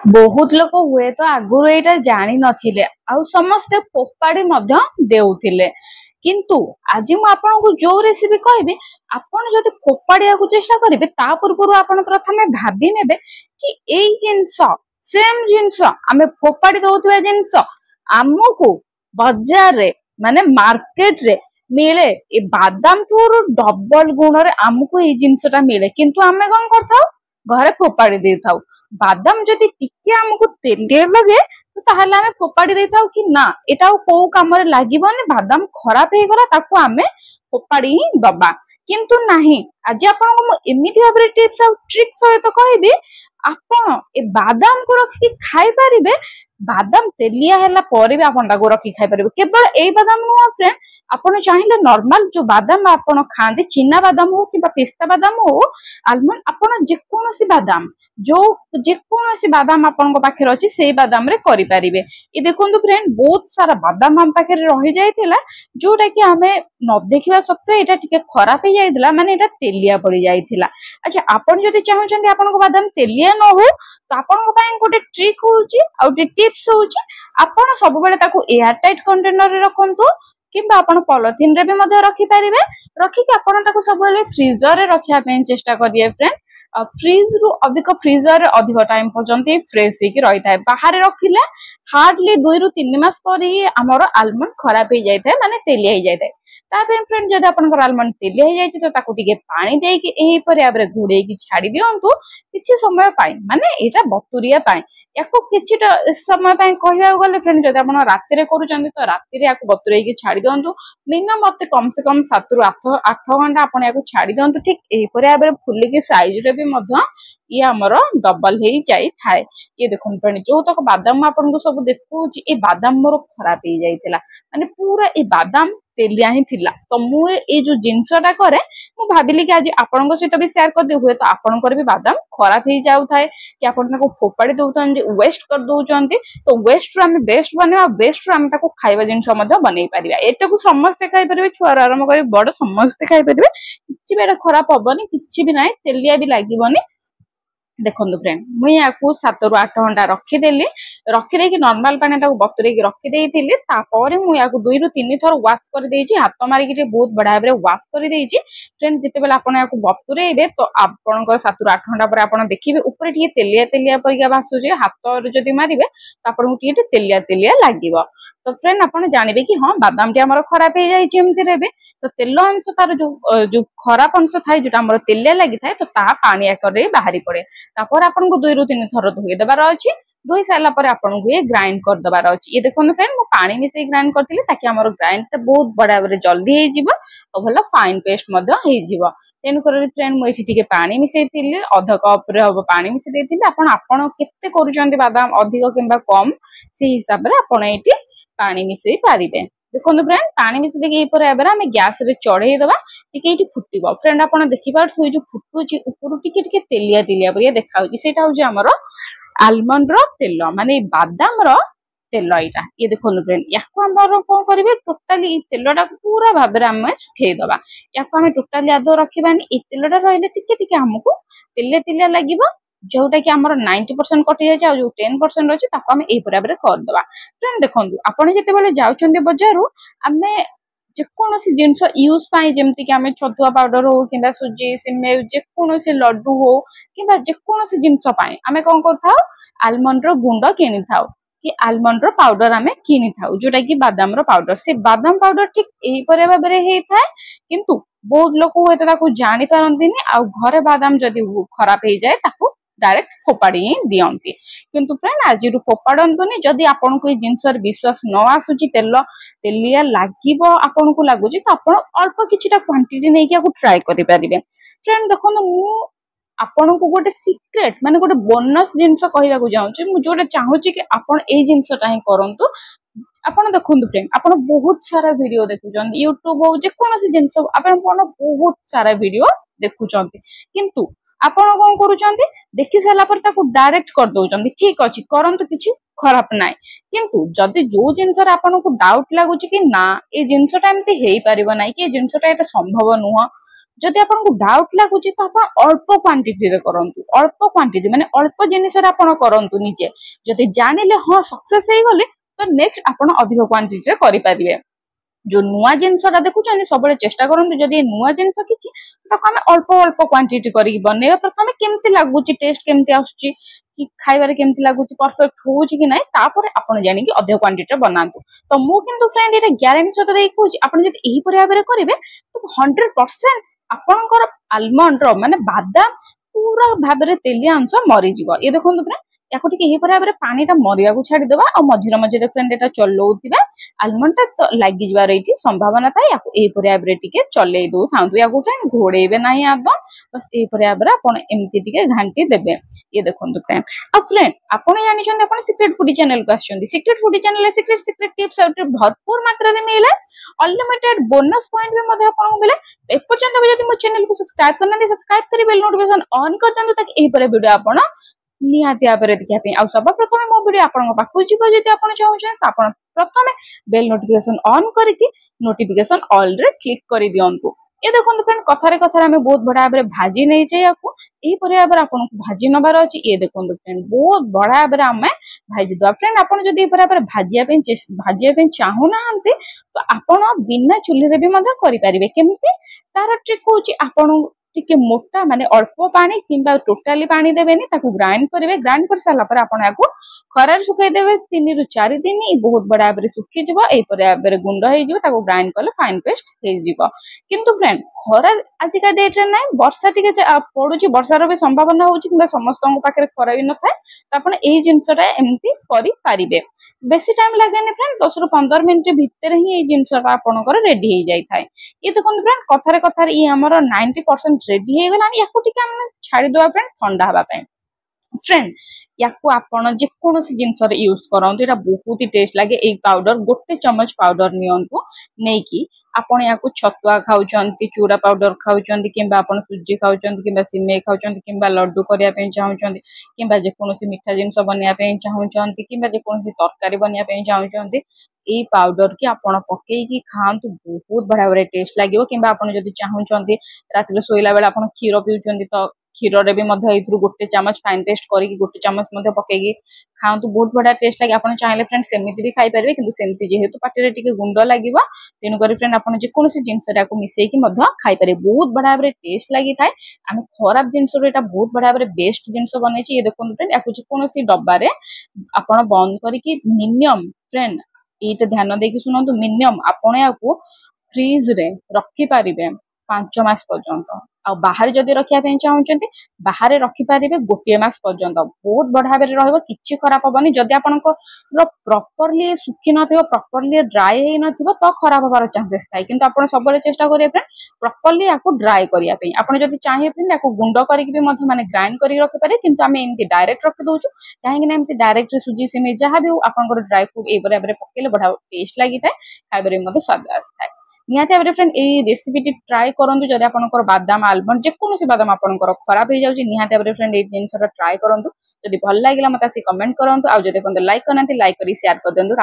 बहुत लोक हुए तो आगुरु एटा जानी नथिले आउ समस्ते फोपाड़ी मध्य देउथिले किंतु आज मु आपनको जो रेसिपी कहबी आपण जदि फोपाड़िया को चेष्टा करिवे ता पूर्वरु आपण प्रथमे भाबी नेबे कि एई जिंस सेम जिंस आमे फोपाड़ी दउथुवा जिंस हमकु बाजार रे माने मार्केट रे मिले ए बादाम ठूर डबल गुण रे हमकु एई जिंसटा मिले किंतु आमे कोन करथाउ घरे फोपाड़ी देथाउ बादाम जदि टिके हमकु तेलिया लगे तो ताहले आमे फोपाड़ी देथाउ कि ना एटा को काम रे लागिबोनी बादाम खराब हे गला ताकू आमे फोपाड़ी ही दबा किंतु नाही आज आपन को एमिति भाबरे टिप्स और ट्रिक सहित कहबी आपण ए बादाम को रखि खाइ परिबे बादाम तेलिया हैला परे भी आपण ताको रखि खाइ परिबे केवल ए बादाम नु फ्रेंड आपण चाहिले नॉर्मल जो बादाम आपण खांदे चिना बादाम हो कि पिस्ता बादाम हो आलमंड आपण जे कोनोसी बादाम जो जे कोनोसी बादाम आपण पाखे अछि सेही बादाम रे करि परिबे ए देखंतु फ्रेंड बहुत सारा बादाम हम पाखे रहि जायतिला जोटा कि हमें न देखिबा सत्वे एटा टिके खराब हे जायतिला माने एटा तेलिया पड़ी जायतिला। अच्छा आपण जदि चाहउछन्ती आपण को बादाम तेलिया न हो तो आपण को पय गोटे ट्रिक होउची आ गोटे टिप्स होउची आपण सब बेले ताको एयर टाइट कंटेनर रे रखंतु किंबा आपण पॉलिथिन रे भी मध्य रखि परिबे रखि के आपण ताको सब बेले फ्रीजर रे रखिया पे चेष्टा करिए फ्रेंड फ्रीज रु अधिक फ्रीजर अधिक टाइम पर्यंत फ्रेश ही रही था बाहर रखिले हार्डली 2 रु 3 मास पर ही हमर आलमंड खराब हो जाय था माने तेलिया हो जाय था तापे फ्रेंड जदि आपनकर आलमंड तेलिया हो जाय तो ताको टिके पानी दे कि एही पर आबरे घुडे कि छाडी दियंतु किछि समय पाई माने एटा बतुरिया पाई याको किछि समय पाई कहबा गले फ्रेंड जदि आपन राति रे करूचंती तो राति रे याको बतुरै कि छाडी दियंतु मिनिमम मते कम से कम 7 रु 8 घंटा आपन याको छाडी दियंतु ठीक एही पर आबरे फुल्ली कि साइज रे भी मध्य ये हमर डबल हे जाई थाए ये देखन फ्रेंड जो तक बादाम आपन को सब देखु ए बादाम मोर खराब हे जाइतिला माने पूरा ए बादाम तेलिया ही थिला तो मु ए जो जिंसटा करे मु भाबिली कि आज आपन सहित भी शेयर कर दे हुए तो आपन भी बादाम खराब ही जाउ थाए कि आपन को फोपाड़ी दउतन जे वेस्ट कर दउचंती तो वेस्ट रो हम बेस्ट बनेवा बेस्ट रो हम ताको खाइबा जिंस मध्य बनै परिबा एटा को समस्त खाइ परिबे छुआ आराम करी बड़ समस्त खाइ परिबे किछि बेटा खराब होबनी किछि भी नाही तेलिया भी लागिबनी देखो फ्रेंड मुई याकू 7 रु 8 घंटा रखिदेली रखिदे कि नॉर्मल पानी ताको बतुरे कि रखिदेइथिली तापर मु याकू 2 रु 3 थर वाश कर देइची हाथ मारी कि बहुत बड़ा भाबरे वाश कर देइची फ्रेंड जते बेला आपण याकू बतुरेइबे तो आपनकर 7 रु 8 घंटा पर आपण देखिबे ऊपर टिके तेलिया तेलिया परिका भासुजे हाथ रे जदी मारिबे त आपण टिके तेलिया तेलिया लागिबो तो फ्रेंड आपण जानिबे कि हां बादाम टी हमर खराब हे जाई जेमति रेबे तो तेल अंश तार जो खराब अंश थाए जोटा हमर तेलिया लागि थाए तो ता पानी आकर बाहरी पड़े तापर आपन को 2 रु 3 थर धोई देबार अछि धोई साला पर आपन को ये ग्राइंड कर देबार अछि ये देखो फ्रेंड मु पानी मिसे ग्राइंड करथिले ताकि हमर ग्राइंड बहुत बड़ा बड़े जल्दी हे जिवो और भलो फाइन पेस्ट मध्य हे जिवो तेन कर फ्रेंड मु एठी टिके पानी मिसेइथिले आधा कप रे अब पानी मिसे देथिले आपन केते करूचंती बादाम अधिक किंबा कम से हिसाब रे आपन एठी पानी मिसेइ पारिबे देखो फ्रेंड पानी मिसे देखि पर एबरा हम गैस रे चढ़े दबा टिके इटी फुटिबो फ्रेंड आपण देखि पारथु जो फुटुची ऊपर टिके टिके तेलिया तेलिया परिया देखा होची सेटा होची हमर आलमंड रो तेल माने बादाम रो तेल इटा ये देखो फ्रेंड याको हमर कोन करिवे टोटली तेलटा पूरा भाबरे हम सुखै दबा याको हम टोटली आदो रखिबानी ए तेलटा रहिले टिके टिके हमकु तेलिया तेलिया लागिबो जोटा कि हमर 90% कटि जाय आ जो 10% अछि ताको हम ए बराबर कर दबा फ्रेंड देखंतु आपण जते बेले जाउचंदी बाजारु हमें जे कोनोसी जिंस यूज पाई जेमति कि हमें छतुआ पाउडर हो किबा सुजी सिमेव जे कोनोसी लड्डू हो किबा जे कोनोसी जिंस पाई हमें कोन करथाउ आलमंड रो गुंड किनि थाउ कि आलमंड रो पाउडर हमें किनि थाउ जोटा कि बादाम रो पाउडर से बादाम पाउडर ठीक एही परे भाबरे हे थाए किंतु बहुत लोक होते ताको जानि पारंतिनी आ घरे बादाम जदी खराब हे जाय ताको डायरेक्ट फोपाड़ी दियंती किंतु फ्रेंड आज फोपाड़ंतुनी जदि आपन को जिंसर विश्वास न आसुची तेल तेलिया लागिबो आपन को लागुची तो आपन अल्प किछिटा क्वांटिटी नै कि आको ट्राई करि परिबे फ्रेंड देखो मु आपन को गोटे सीक्रेट माने गोटे बोनस जिंस कहबा को जाउची मु जोटे चाहूची कि आपन ए जिंसटा ही करंतु आपन देखंतु फ्रेंड आपन बहुत सारा वीडियो देखुचन YouTube हो जे कोनोसी जिंस आपन बहुत सारा वीडियो देखुचंती किंतु आपण कोन करूचंती देखि साला पर ताको डायरेक्ट कर दउचंती ठीक अछि करंतु किछि खराब नाय किंतु जदि जो जिंस रे आपण को डाउट लागुची कि ना ए जिंसटा एमती हेई परिबो नाय कि ए जिंसटा एटा संभव नुह जदि आपको डाउट लगुच तो आप अल्प क्वांटिटी करंतु अल्प क्वांटिटी माने अल्प जिनिस आपण करंतु निजे जदि जानिले हाँ सक्सेस हो गले तो नेक्स्ट आपण अधिक क्वांटिटी करि पारिबे जो नुआ जिनसटा देखुछन सब चेष्टा करंतु जदि नुआ जिनस किछि ताको हम अल्प अल्प क्वांटिटी करी बनेबा प्रथमे केमति लागुची टेस्ट केमति आसुची कि खाइबारे केमति लागुची परफेक्ट होउची कि नाही तापर आपण जानि कि अधिक क्वांटिटी बनांतु तो मु किंतु फ्रेंड एटा ग्यारंटी सहित देई कहूची आपण जदि एही परिभाबरे करिवे तो 100% आपणकर आलमंड रो माने बादाम पूरा भाबरे तेलिया अंश मरी जीव ये देखंतु फ्रेंड याको टिके एही परिभाबरे पानीटा मरिया को छाडी देबा आ मझिरे मझिरे फ्रेंड एटा चलौथिबा आलमंड टा लागि जबार एठी संभावना थाए याको एही परिभाबरे टिके चलै दउ थांतु याको फ्रेंड घोड़ेबे नाही आदम बस एही परिभाबरे आपण एमति टिके घांटी देबे ये देखंतु फ्रेंड आ फ्रेंड आपण जानि छन आपण सीक्रेट फूडी चैनल को आछन secret foodie channel secret secret tips और भरपूर मात्रा रे मिले अनलिमिटेड बोनस पॉइंट भी मध्ये आपण मिले एपर्यंत यदि मो चैनल को सब्सक्राइब करना सब्सक्राइब करी बेल नोटिफिकेशन ऑन कर दंतु ताकि एही पर वीडियो आपण निहाती भाବରେ ଦେଖିବା ପାଇଁ ଆଉ ସବ ପ୍ରଥମେ ମୋ ଭିडिଓ ଆପଣଙ୍କ ପାଖକୁ ଯିବ ଯଦି ଆପଣ ଚାହୁଁଛନ୍ତି ତ ଆପଣ ପ୍ରଥମେ ବେଲ ନୋଟିଫିକେशन ଅନ୍ କରିକି ନୋଟିଫିକେशन ଅଲ୍ ରେ କ୍ଲିକ୍ କରି ଦିଅନ୍ତୁ ଏ ଦେଖନ୍ତୁ फ्रेंड କଥାରେ ଆମେ ବହୁତ ବଢିଆ ଭାବରେ ଭାଜି ନେଇଛେ ୟାକୁ ଏହି ପରି ଭାବରେ ଆପଣଙ୍କୁ ଭାଜି ନବାର ଅଛି ଏ ଦେଖନ୍ତୁ फ्रेंड ବହୁତ ବଢିଆ ଭାବରେ ଆମେ ଭାଜି ଦବା फ्रेंड ଆପଣ ଯଦି ଏହି ପରି ଭାବରେ ଭାଜିବା ପାଇଁ ଚାହୁଁନାହାନ୍ତି ତ ଆପଣ ବିନା ଚୁଲିରେ ବି ମଧ୍ୟ କରିପାରିବେ କେମିତି ତାର ଟ୍ରିକ୍ ହଉଛି ଆପଣ टिके मोटा माने अल्प पानी किंबा टोटाली पानी देबेनी ताकू ग्राइंड करिवे ग्राइंड कर साला पर आपण याकू खरार सुखाई देबे 3 रु 4 दिन बहुत बड़ा भाबरे सुखी जिवो एई पर भाबरे गुंड होई जिवो ताकू ग्राइंड करले फाइन पेस्ट हे जिवो किंतु फ्रेंड खरा आज का डेट रे नै वर्षा टिके पडुची वर्षा रो भी संभावना होउची किंबा समस्त पाखरे खरा भी न थाए त आपण एई जिंसटा एम्ति करि पारिबे बेसी टाइम लागेनी फ्रेंड 10 रु 15 मिनिट भीतर ही एई जिंसटा आपनकर रेडी हे जाई थाए ये देखन फ्रेंड कथारे ये हमर 90% रेडी हे गलानी याकू टिके हम छाडी दवा फ्रेंड ठंडा हवा पे फ्रेंड याकू आपण जे कोनोसी जिंस रे यूज करंतु एटा बहुत ही टेस्ट लागे ए पाउडर गोटे चम्मच पाउडर नियंतु नेकी आपण याकू छतुआ खाउचंती चूड़ा पाउडर खाउचंती किंबा आपण सुजी खाउचंती किंबा सिमेई खाउचंती किंबा लड्डू करिया पे चाहुचंती किंबा जे कोनोसी मिठा जिंस बनिया पे चाहुचंती किंबा जे कोनोसी तरकारी बनिया पे चाहुचंती ए पाउडर की आपण पकेई की खांतु बहुत बड़ा बड़ा टेस्ट लागिवो किंबा आपण जदी चाहुचंती राति रे सोइला बेला आपण खीरो पिउचंती तो खीरो रे भी मध्य इथरु गोटे चम्मच फाइन टेस्ट करी गोटे चम्मच मध्य पकेई खांतु बहुत बड़ा टेस्ट लागे आपण चाहिले फ्रेंड सेमिति भी खाइ परबे किंतु सेमिति जेहेतु पाटी रे टिके गुंड लागिवो तेनु करी फ्रेंड आपण जे कोनोसी जिंस रे को मिसेई की मध्य खाइ पारे बहुत बड़ा बड़ा टेस्ट लागि थाए आमे खराब जिंस रे एटा बहुत बड़ा बड़ा बेस्ट जिंस बनै छी ये देखोन फ्रेंड याकु जे कोनोसी डब्बा रे आपण बंद करी की मिनिमम फ्रेंड एटा ध्यान देकी सुनंतु मिनिमम आपण याकू फ्रीज रे रखि पारिबे 5 मास पर्यंत आ बाहर जदी रखिया पे चाहुचंती बाहर रखि पारिबे गोटे मास पर्यंत बहुत बढ़ा बेरे रहबो किछि खराब होबनी जदी आपनको प्रॉपर्ली सुखी नथिबो प्रॉपर्ली ड्राई हे नथिबो तो खराब होबार चांसेस थाय किंतु आपण सबले चेष्टा करिए फ्रेंड प्रॉपर्ली याकू ड्राई करिया पे आपण जदी चाहिए फ्रेंड याकू गुंड करिक भी मध्य माने ग्राइंड करि रखि पारे किंतु आमे एंती डायरेक्ट रखि दोछु काहे कि एंती डायरेक्ट सुजी सिमे जहां भी आपनकर ड्राई फ्रूट ए बराबर पकेले बढ़ा टेस्ट लागि थाय खाइबरे मध्य स्वाद आस्थाय निहाती भाबरे फ्रेंड ए रेसिपी टी ट्राई करंतु जदि आपनकर बादाम आलमंड जे कोनोसी बादाम आपनकर खराब हे जाउची निहाती भाबरे फ्रेंड ए जिंसटा ट्राई करंतु जदि भल लागिला मते आसी कमेंट करंतु आ जदि अपन लाइक करनांती लाइक करी शेयर कर देंतु।